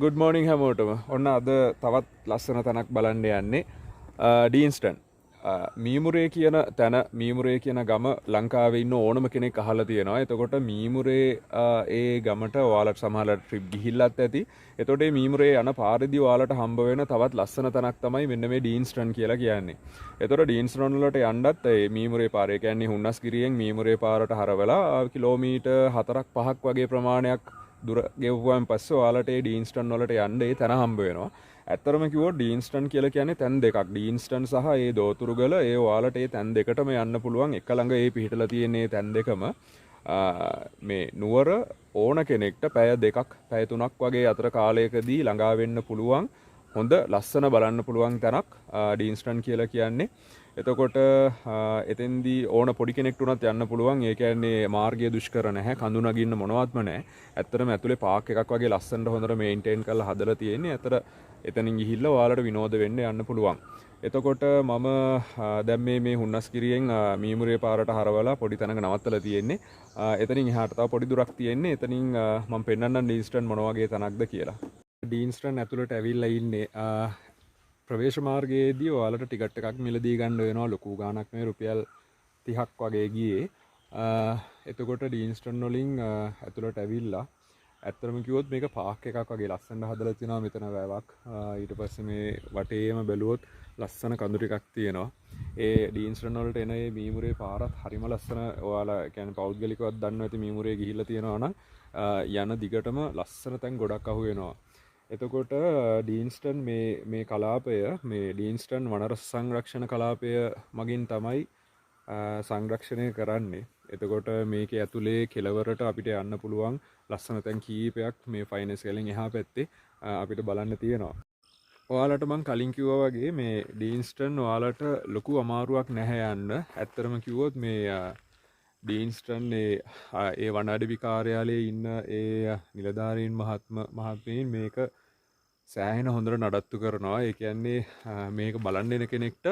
good morning හැමෝටම. ඔන්න අද තවත් ලස්සන තැනක් බලන්න යන්නේ. ඩීන්ස්ටන්. මීමුරේ කියන තැන මීමුරේ කියන ගම ලංකාවේ ඉන්න ඕනම කෙනෙක් අහලා තියෙනවා. එතකොට මීමුරේ ඒ ගමට ඔයාලට සමහරවිට ට්‍රිප් ගිහිල්ලත් ඇති. එතකොට මේ මීමුරේ යන පාරේදී ඔයාලට හම්බ වෙන තවත් ලස්සන තැනක් තමයි මෙන්න මේ ඩීන්ස්ටන් කියලා කියන්නේ. එතකොට ඩීන්ස්ටන් වලට යන්නත් මේ මීමුරේ පාරේ කියන්නේ හුන්නස්ගිරියෙන් මීමුරේ පාරට හරවලා කිලෝමීටර් 4ක් 5ක් වගේ ප්‍රමාණයක් දුර ගෙවුවාන් පස්සේ ඔයාලට ඒ ඩීන්ස්ටන් වලට යන්න ඒ තැන හම්බ වෙනවා. ඇත්තරම කිව්වොත් ඩීන්ස්ටන් කියලා කියන්නේ තැන් දෙකක්. ඩීන්ස්ටන් සහ ඒ දෝතුරුගල ඒ ඔයාලට ඒ තැන් දෙකටම යන්න පුළුවන්. එක ළඟ ඒ පිහිටලා තියෙන ඒ තැන් දෙකම මේ නුවර ඕන කෙනෙක්ට පැය දෙකක් පැය තුනක් වගේ අතර කාලයකදී ළඟා වෙන්න පුළුවන්. හොඳ ලස්සන බලන්න පුළුවන් තැනක් ඩීන්ස්ටන් කියලා කියන්නේ. එතකොට එතෙන්දී ඕන පොඩි කෙනෙක්ට උනත් යන්න පුළුවන්. ඒ කියන්නේ මාර්ගය දුෂ්කර නැහැ, කඳු නගින්න මොනවත්ම නැහැ. ඇත්තටම ඇතුලේ පාක් එකක් වගේ ලස්සනට හොඳට මේන්ටේන් කරලා හදලා තියෙන්නේ. අතර එතනින් ගිහිල්ලා ඔයාලට විනෝද වෙන්න යන්න පුළුවන්. එතකොට මම දැන් මේ හුන්නස්ගිරියෙන් මීමුරේ පාරට හරවලා පොඩි තැනක නවත්තලා තියෙන්නේ. එතනින් එහාට තව පොඩි දුරක් තියෙන්නේ. එතනින් මම පෙන්නන්නම් ඩීන්ස්ටන් මොන වගේ තැනක්ද කියලා. ඩීන්ස්ටන් ඇතුළට ඇවිල්ලා ඉන්නේ. ප්‍රවේශ මාර්ගයේදී ඔයාලට ටිකට් එකක් මිලදී ගන්න වෙනවා. ලොකු ගාණක් නෙවෙයි, රුපියල් 30ක් වගේ ගියේ. එතකොට ඩීන්ස්ටන් වලින් ඇතුළට ඇවිල්ලා ඇත්තටම කිව්වොත් මේක පාක් එකක් වගේ ලස්සනට හදලා තියෙනවා. මෙතන වැවක්. ඊට පස්සේ මේ වටේම බැලුවොත් ලස්සන කඳු ටිකක් තියෙනවා. ඒ ඩීන්ස්ටන් වලට එන මේ මීමුරේ පාරත් හරිම ලස්සන. ඔයාලා කියන්නේ පෞද්ගලිකවත් දන්නවා ඇති මීමුරේ ගිහිල්ලා තියෙනවා නම් යන දිගටම ලස්සන තැන් ගොඩක් අහු වෙනවා. එතකොට ඩීන්ස්ටන් මේ කලාපය මේ ඩීන්ස්ටන් වනරස සංරක්ෂණ කලාපය මගින් තමයි සංරක්ෂණය කරන්නේ. එතකොට මේක ඇතුලේ කෙළවරට අපිට යන්න පුළුවන් ලස්සන තැන් කීපයක් මේ ෆයිනස් ගලෙන් එහා පැත්තේ අපිට බලන්න තියෙනවා. ඔයාලට මම කලින් කිව්වා වගේ මේ ඩීන්ස්ටන් ඔයාලට ලොකු අමාරුවක් නැහැ යන්න. ඇත්තටම කිව්වොත් මේ ඩීන්ස්ටන් ඒ වනාඩි කාර්යාලයේ ඉන්න ඒ නිලධාරීන් මහත්මීන් මේක සෑහෙන හොඳට නඩත්තු කරනවා. ඒ කියන්නේ මේක බලන්න එන කෙනෙක්ට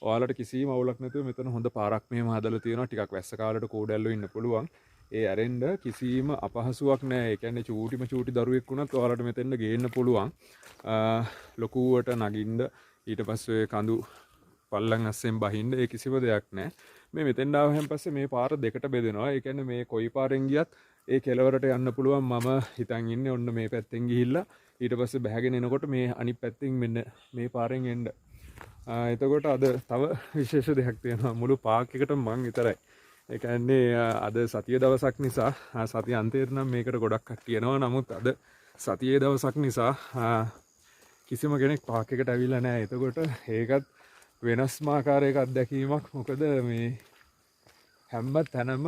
ඔයාලට කිසිම අවුලක් නැතුව මෙතන හොඳ පාරක් මෙහෙම හදලා තියෙනවා. ටිකක් වැස්ස කාලේට කෝඩැල්ලෝ ඉන්න පුළුවන්. ඒ ඇරෙන්න කිසිම අපහසුාවක් නැහැ. ඒ කියන්නේ චූටි දරුවෙක් වුණත් ඔයාලට මෙතෙන්ද ගේන්න පුළුවන්. ලොකුවට නගින්න ඊට පස්සේ කඳු පල්ලන් අස්සෙන් බහින්න ඒ කිසිම දෙයක් නැහැ. මේ මෙතෙන් ආවහන් පස්සේ මේ පාර දෙකට බෙදෙනවා. ඒ කියන්නේ මේ කොයි පාරෙන් ගියත් ඒ කෙළවරට යන්න පුළුවන්. මම හිතන් ඉන්නේ ඔන්න මේ පැත්තෙන් ගිහිල්ලා ඊට පස්සේ බැහැගෙන එනකොට මේ අනිත් පැත්තෙන් මෙන්න මේ පාරෙන් එන්න. එතකොට අද තව විශේෂ දෙයක් තියෙනවා. මුළු පාක් එකටම මං විතරයි. ඒ කියන්නේ අද සතිය දවසක් නිසා සතිය අන්තයේ නම් මේකට ගොඩක් කට්ටිය එනවා. නමුත් අද සතියේ දවසක් නිසා කිසිම කෙනෙක් පාක් එකට ඇවිල්ලා නැහැ. එතකොට ඒකත් වෙනස්ම ආකාරයක අත්දැකීමක්. මොකද මේ හැම තැනම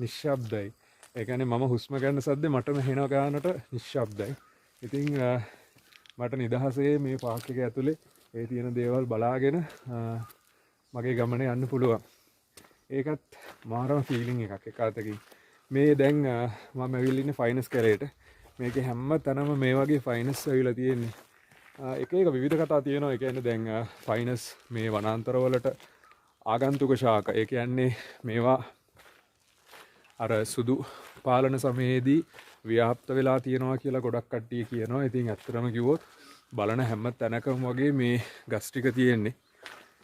නිශ්ශබ්දයි. ඒ කියන්නේ මම හුස්ම ගන්න සද්දේ මටම හෙන ගන්නට නිශ්ශබ්දයි. ඉතින් මට නිදහසේ මේ පාක් එක ඇතුලේ ඒ තියෙන දේවල් බලාගෙන මගේ ගමන යන්න පුළුවන්. ඒකත් මාරම ෆීලිං එකක් එක අතකින්. මේ දැන් මම ඇවිල්ලා ඉන්නේ ෆයිනස් කැලේට. මේකේ හැම තැනම මේ වගේ ෆයිනස් ඇවිල්ලා තියෙන්නේ. එක විවිධ කතා තියෙනවා. ඒ කියන්නේ දැන් ෆයිනස් මේ වනාන්තරවලට ආගන්තුක ශාක. ඒ කියන්නේ මේවා අර සුදු පාලන සමයේදී ව්‍යාප්ත වෙලා තියෙනවා කියලා ගොඩක් කට්ටිය කියනවා. ඉතින් ඇත්තටම කිව්වොත් බලන හැම තැනකම වගේ මේ ගස් ටික තියෙන්නේ.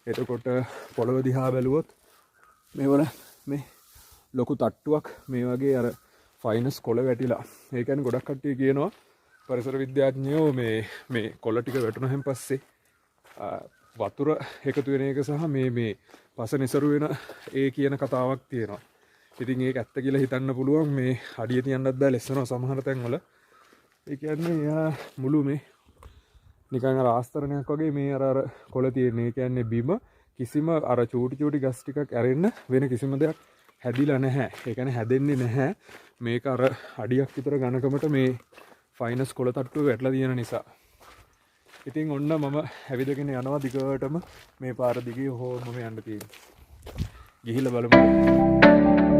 එතකොට පොළව දිහා බැලුවොත් මේවල මේ ලොකු තට්ටුවක් මේ වගේ අර ෆයිනස් කොළ වැටිලා. ඒ කියන්නේ ගොඩක් කට්ටිය කියනවා පරිසර විද්‍යාඥයෝ මේ කොළ ටික වැටුණාන් පස්සේ වතුර එකතු වෙන එක සහ මේ පස නිසරු වෙන ඒ කියන කතාවක් තියෙනවා. ඉතින් ඒක ඇත්ත කියලා හිතන්න පුළුවන්. මේ අඩිය තියන්නත් බෑ, ලෙස්සනවා සමහර තැන්වල. ඒ කියන්නේ මුළු මේ නිකන් අර ආස්තරණයක් වගේ මේ අර කොළ තියෙන්නේ. ඒ කියන්නේ බිම කිසිම අර චූටි ගස් ටිකක් ඇරෙන්න වෙන කිසිම දෙයක් හැදිලා නැහැ. ඒ කියන්නේ හැදෙන්නේ නැහැ. මේක අර අඩියක් විතර ඝනකමට මේ ෆයිනස් කොළ තට්ටුව වැටලා තියෙන නිසා. ඉතින් ඔන්න මම ඇවිදගෙන යනවා දිගටම මේ පාර දිගේ හොමම යන්න තියෙන්නේ. ගිහිල්ලා බලමු.